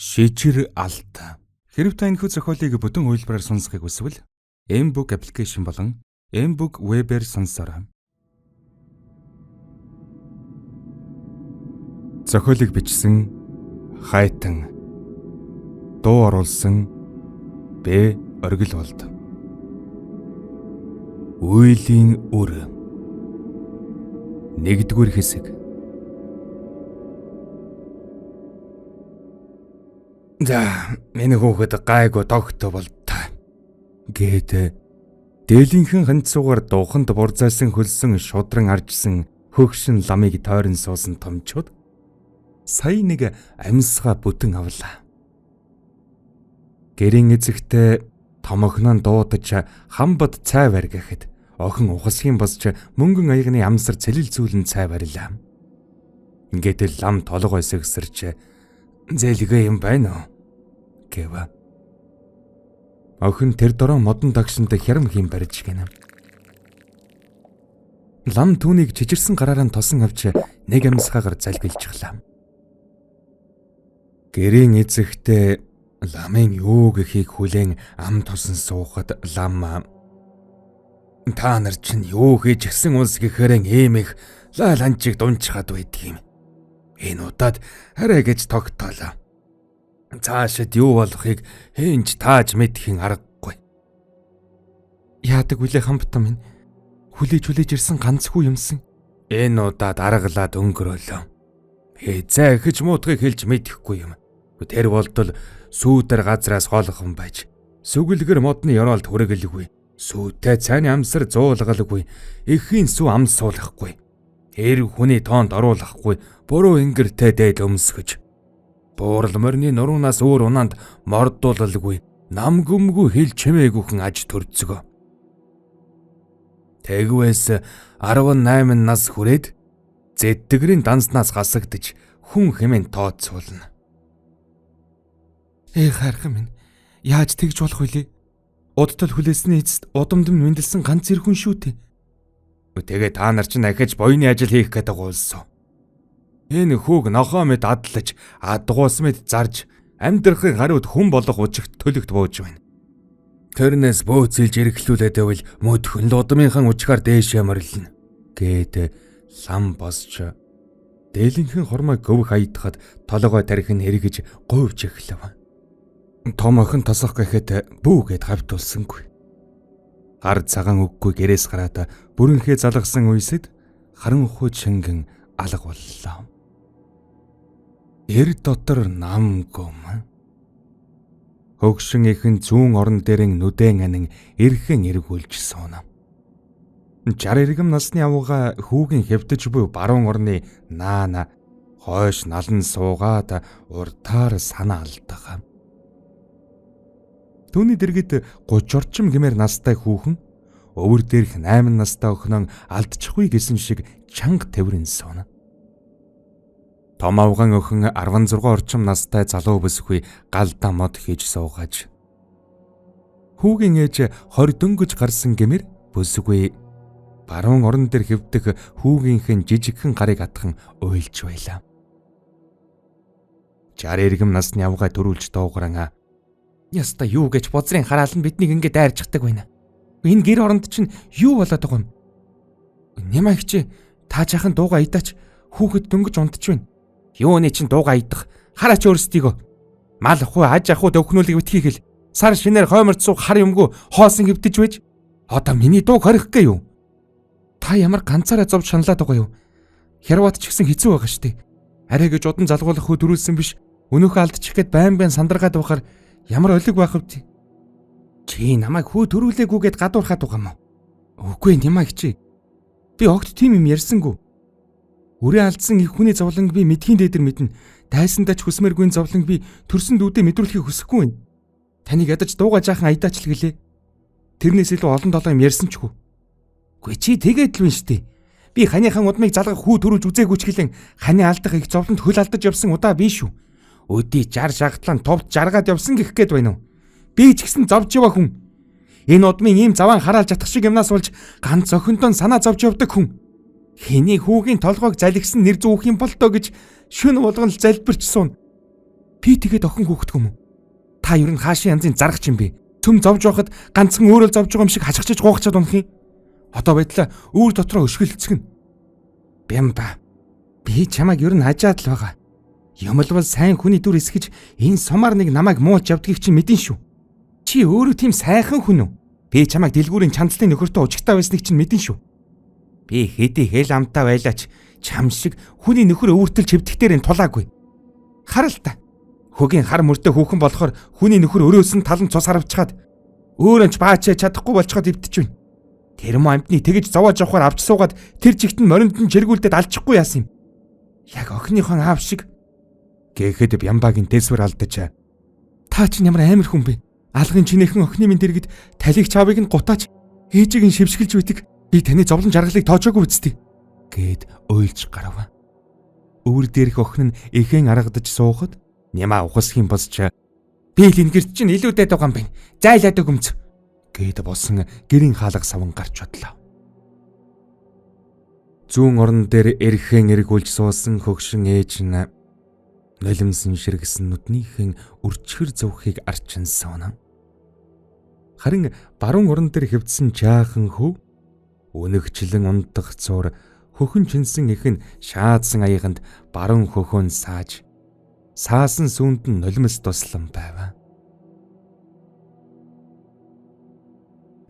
Шижир алт. Хэрэв та энэхүү зохиолыг бүтэн хувилбараар сонсохыг хүсвэл M-Book application болон M-Book Web-ээр сонсоорой. Зохиолыг бичсэн Хайтан. Дуу оруулсан Б. Оргилволд. Үйлийн үр. 1-р хэсэг. За, миний хүүхэд гайгүй тогтоо бол та. Гээд дээлийнхэн ханцуугаар дууханд бурзаасан хөлсөн шудран аржсан хөгшин ламыг тойрон суусан томчууд сая нэг амьсгаа бүтэн авлаа. Гэрийн эзэгтэй томохноо дуудаж хамбад цай барь гэхэд охин ухасхийн босч мөнгөн аягны амсар цэлэл зүүлэн цай барилаа. Ингээд лам толгой сэгсэрч зэлгээ юм байна уу гэв. Охин тэр дороо модон тагшинд хярам хийм барьж гэнэ. Лам түүнийг чичирсэн гараараа тосон авч нэг амьсгаагаар залгилжглаа. Гэрийн эзэгтэй ламын юу гэхийг хүлээн ам тосон суухад лам та нар чинь юу хийж гисэн улс гэхээр ийм их лаланчиг дунчхад байдаг юм. Энэ удаад хараа гэж тогтоолоо. Цаашид юу болохыг хэнч тааж мэдхийн аргагүй. Яадаг үлээ хамбата минь хүлээж ирсэн ганцгүй юмсан. Энэ удаад аргалаад өнгөрөөлөө. Зай ихэж муутгыг хэлж мэдэхгүй юм. Тэр болтол сүүдэр газраас хоолхон байж сүгэлгэр модны ёроолд хүрэгэлгүй. Сүйтэй цайны амсар зуулгалгүй. Эхийн сүү амсуулахгүй. Эр хүний тоонд оруулахгүй. Буруу ингэртэй дээд өмсгөж. Буурал морины нуруунаас өөр унаанд мордуулалгүй. Нам гүмгүй хэл чимээгүйхэн аж төрцгөө. Тэгвээс 18 нас хүрээд зэдгэрийн данснаас гасагдж хүн хэмээн тооцоолно. Хайрхан минь яаж тэгж болох вүлээ? Удтал хүлээсний эцэст удамдам мэндэлсэн ганц эр хүн шүү дээ. Тэгээ та нар чинь ахиж буйны ажил хийх гэдэг гуйлсан. Энэ хүүг нохоо мэд адлаж, адгуус мэд зарж, амьдрахын хариуд хүн болох учигт төлөгт бууж байна. Тэрнээс бөөцөлж ирэхлүүлээд байвал мөдхөн лудмынхан учгаар дээшээ морилно. Гээд лам босч дээлийнхэн хормой гөвх аядахад толгой тарих нь хэрэгж говьж эхлэв. Том охин тосох гэхэд бүүгээд хавтуулсангүй. Гар цагаан үггүй гэрээс гараад бүрэнхээ залгасан үесэд харанхуй шингэн алга боллоо. Эр дотор нам гүм. Хөгшин ихэн зүүн орон дээрэн нүдэн анин эрхэн эргүүлж сууна. 60 иргэм насны авууга хүүгийн хэвдэж буй баруун орны наана хойш налан суугаад уртаар санаа алдах. Түүний дэргэд 30 орчим гэмээр настай хүүхэн өвөр дээрх 8 настай охиноо алдчихгүй гэсэн шиг чанга тэврэн сууна. Том авган охин 16 орчим настай залуу бүсгүй галдаа мод хийж суугааж. Хүүгийн ээж 20 дөнгөж гарсан гэмээр бүсгүй баруун орон дээр хэвдэх хүүгийнхэн жижигхэн гарыг атхан уйлж байлаа. 60 иргэм насны авгаа төрүүлж дуугараа. Яста юу гэж бозрын хараал нь биднийг ингэ дайрчдаг байна. Энэ гэр оронд чинь юу болоод байгаа юм? Нямагч та жахан дууга идаач хүүхэд дөнгөж унтж байна. Юуны чинь дууга идах хараач өөрсдийгөө. Мал ахгүй аж ахуйд өвхнүүлэг битгий хэл. Сар шинээр хойморд суух хар юмгүй хоосон хэвдэж байж. Одоо миний дууг хорих гээ юу? Та ямар ганцаараа зовж шаналаад байгаа юу? Хярват ч гэсэн хэцүү байгаа штэ. Арай гэж удан залгуулах хөө дөрүүлсэн биш. Өнөөхөө алдчих гээд байн сандаргаад байхаар ямар олиг байх вэ? Чи намайг хөө төрүүлээгүйгээд гадуурхаад байгаа юм уу? Үгүй нямагч. Би огт тийм юм ярьсангүй. Үрээ алдсан их хүний зовлонг би мэдхийн дээдэр мэднэ. Дайсандаа ч хүсмээргүй зовлонг би төрсөн дүүдээ мэдрүүлэхийг хүсэхгүй байна. Таныг ядаж дууга жаахан айдаач л гэлээ. Тэрнээс илүү олон долоо юм ярьсан ч хүү. Гүй чи тэгээд л вэ штэ. Би ханыхан удмыг залгах хүү төрүүлж үзээгүй ч гэлэн ханы алдах их зовлонд хөл алдаж явсан удаа би шүү. Өдий 60 шагтлан товд жаргаад явсан гэх гээд байна уу? Би ч гэсэн зовж яваа хүн. Энэ удмын ийм заван хараалж ятах шиг юмнаас болж ганц охинтон санаа зовж явдаг хүн. Хэний хүүгийн толгойг залгисан нэр зүүх юм бол тоо гэж шүн болгон л залбирч суун. Би тэгээд охин хүүхдг юм уу? Та ер нь хаашийн янзын заргач юм бэ? Төм зовж байхад ганцхан өөрөө зовж байгаа юм шиг хачгачиж гуйхчаад унах юм. Одоо байдлаа үүр дотроо өшгөлцгэн. Бямба. Би чамайг ер нь хажаад л байгаа. Юм л бол сайн хүний дүр эсгэж энэ сумаар нэг намайг муулж явдгийг чи мэдэн шүү. Чи өөрөө тийм сайхан хүн үү? Би чамайг дэлгүүрийн чандлын нөхөртөө ужигтай байсныг чинь мэдэн шүү. Би хэдий хэл амтаа байлаач чам шиг хүний нөхөр өвөртөл чивдэгтээр нь тулаагүй. Харал та. Хөгийн хар мөрдөө хүүхэн болохоор хүний нөхөр өрөөс нь талан цус харавчгаад өөрөнд баачаа чадахгүй болцоход өвдөж байна. Тэр мо амтны тэгэж зовоож явахаар авч суугаад тэр жигт нь моринд нь чиргүүлдээд алчихгүй яасан юм. Яг охиныхон аав шиг гэхэд Бямбагийн дэсвэр алдаж. Та чинь ямар амар хүн бэ? Алгын чинээхэн охины минь дэргэд талиг чаавыг нь гутаач ээжийг нь шившгэлж байдаг. Би таны зовлон жаргалыг тоочоогүй үсттэй. Гэд уйлж гарав. Өвөр дээрх охин нь эхэн аргадаж суухад Нямаа ухасхийн босч би л энэ гэрт чинь илүү дайд байгаа юм байна. Зайлаад өгөмц. Гэд босон гэрийн хаалга саван гарч бодлоо. Зүүн орон дээр эрхэн эргүүлж суусан хөгшин ээж нь нулимсэн ширгэсэн нүднийхэн өрчгөр зөвхийг арчин сууна. Харин баруун орон дээр хэвдсэн жаахан хөв өнөгчлэн ундах цуур хөхөн чинсэн ихэн шаадсан аяганд баруун хөхөн сааж саасан сүүнд нь нулимс туслан байв.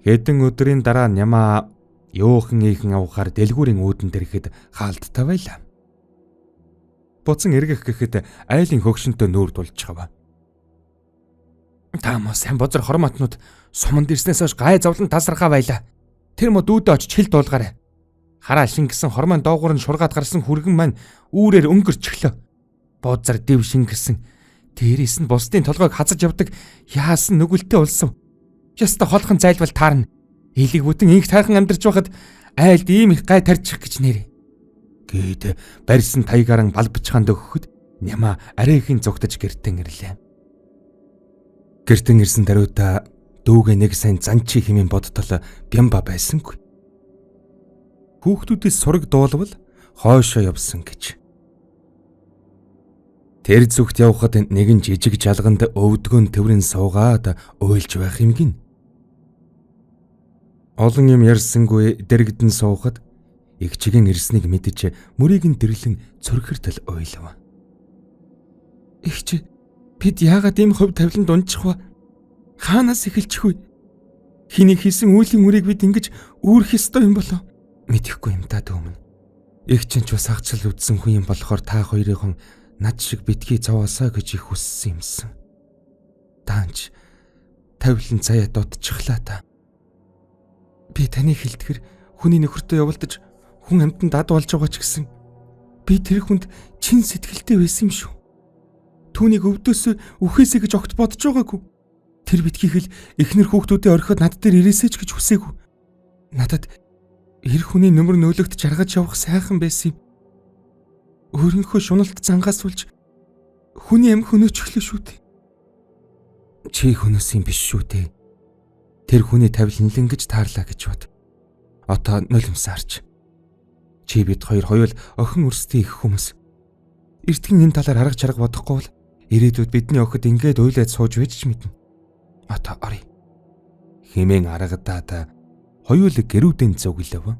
Хэдэн өдрийн дараа Нямаа юухан ийхэн авахаар дэлгүүрийн үүдэн дэрхэд хаалттай байлаа. Буцан эргэх гэхэд айлын хөгшөнтөө нүүр дулчихав. Та мөн сайн бозор хорматнууд суманд ирснээс хойш гай зовлон тасархаа байлаа. Тэр мо дүүдээ очиж хил дуулгаарай. Хараа шингэсэн хормын доогуур нь шургаад гарсан хүргэн маань үүрээр өнгөрчихлөө. Бузар дэв шингэсэн. Дээрээс нь бусдын толгойг хазаж явдаг яасан нүгэлтэй улсав. Яста холхон зайлвал таарна. Элиг бүтэн инх тайхан амьдарч байхад айлд ийм их гай тарчих гэж нэрээ. Гэд барьсан таягаран бал бичгаанд өгөхөд Нямаа арайхийн зүгтэж гэртэн ирлээ. Гэртэн ирсэн даруйда дүүгээ нэг сайн занчи хэмээн бодтол Бямба байсангүй. Хүүхдүүдээс сураг дуулвал хойшоо явсан гэж. Тэр зүгт явхад нэгэн жижиг жалганд өвдгөн төврэн суугаад уйлж байх юм гин. Олон юм ярьсангүй дэрэгдэн суухад их чиген ирснийг мэдэж мөрийг нь дэрлэн цөргөртөл уйлав. Ихч бид яагаад ийм хувь тавиланд унчих вэ? Хаанаас эхэлчих вэ? Хиний хийсэн үеийн мөрийг бид ингэж үүрэх ёстой юм болоо? Мэдэхгүй юм та дөөмөн. Их чинь ч бас хагцал үдсэн хүн юм болохоор та хоёрын над шиг битгий зовоосоо гэж их хүссэн юмсан. Таанч тавилан заяа дутчихлаа та. Би таны хэлтгэр хүний нөхөртөө явуулдаж хүн амьтанд дад болж байгаа ч гэсэн би тэр хүнд чин сэтгэлтэй байсан юм шүү. Түүнийг өвдөөсөө үхээсэй гэж огт бодож байгаагүй. Тэр битгий хэл эхнэр хүүхдүүдээ орхиод над дээр ирээсэй ч гэж хүсээгүй. Надад эр хүний нөмөр нөөлөгт жаргаж явах сайхан байсан юм. Өөрийнхөө шуналт зангаас болж хүний амь хөнөөчлөө шүү дээ. Чи хөнөөс юм биш шүү дээ. Тэр хүний тавиланлан гэж таарлаа гэж бод. Одоо нулимсаарч. Чи бид хоёр хоёул охин өрстэй их хүмүүс. Эртхэн энэ талаар арга чарга бодохгүй бол ирээдүйд бидний охид ингээд уйлаад сууж байж ч мэднэ. Одоо оръё. Хэмээн аргадаад хоёул гэрүүдэн зөвглөв.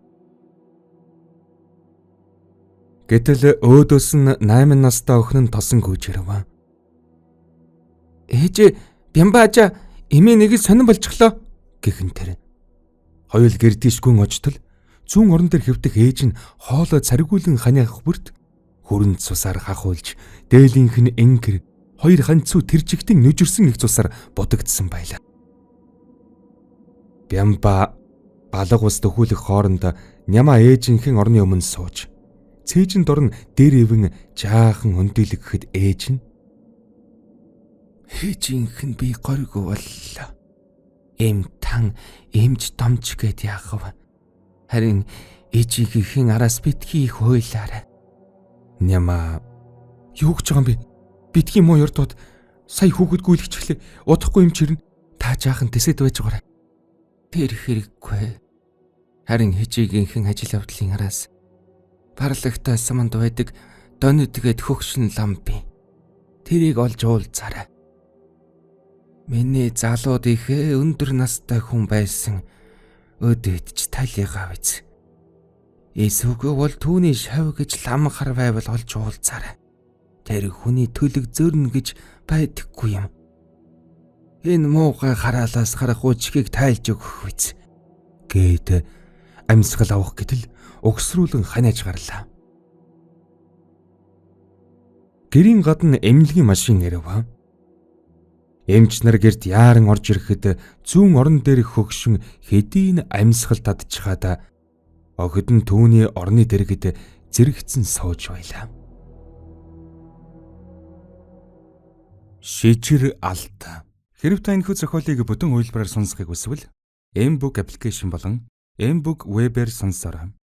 Гэтэл өөдөөс нь 8 настай охин нь тосон гүйж ирв. Ээж Бямбаажа эмээ нэг л сонирн болчихлоо гэхэн тэр. Хоёул гэрдийшгүн очтол зүүн орон дээр хэвдэх ээж нь хоолой царгуулan ханиах бүрт хөрөнд цусаар хахуулж дээлийнх нь энгэр хоёр ханцуу тэржигтэн нүжирсэн их цусаар будагдсан байлаа. Бямба балга ус төхүүлэх хооронд Нямаа ээжийнхэн орны өмнө сууж цээжин дорн дээр ивэн жаахан хөндөлгөхөд ээж нь ээжийнхэн би горьгүй боллоо. Тан эмч домч гэд яахав. Харин ээжийнхээ араас битгий их хуйлаарай. Нямаа юу гэж байгаа юм бэ? Битгий муу ёрдууд сая хүүхэд гүйлгчихлээ. Удахгүй юм чирнэ. Та жаахан тэсэд байж байгаарай. Тэр хэрэггүй. Харин ээжийнхээ ажил явдлын араас барлагтай саманд байдаг донь үдгээд хөгшин лам би. Тэрийг олж уулзаарай. Миний залууд их өндөр настай хүн байсан өдөөд ч талигаа биз. Эсвэл бол түүний шав гэж ламхар байвал олж уулзаарай. Тэр хүний төлөг зөрнө гэж байдаггүй юм. Энэ муухай хараалаас гарах үчгийг тайлж өгөх биз. Гээд амьсгал авах гэтэл өгсрүүлэн ханиаж гарлаа. Гэрийн гадна эмнэлгийн машин ирэв. Эмч нар гэрт яаран орж ирэхэд зүүн орон дээр хөгшин хэдийн амьсгал татчихад охид нь түүний орны дэргэд зэрэгцэн сууж байлаа. Шижир алт. Хэрэв та энэхүү зохиолыг бүтэн хувилбараар сонсохыг хүсвэл Mbook аппликейшн болон Mbook вебээр сонсороо.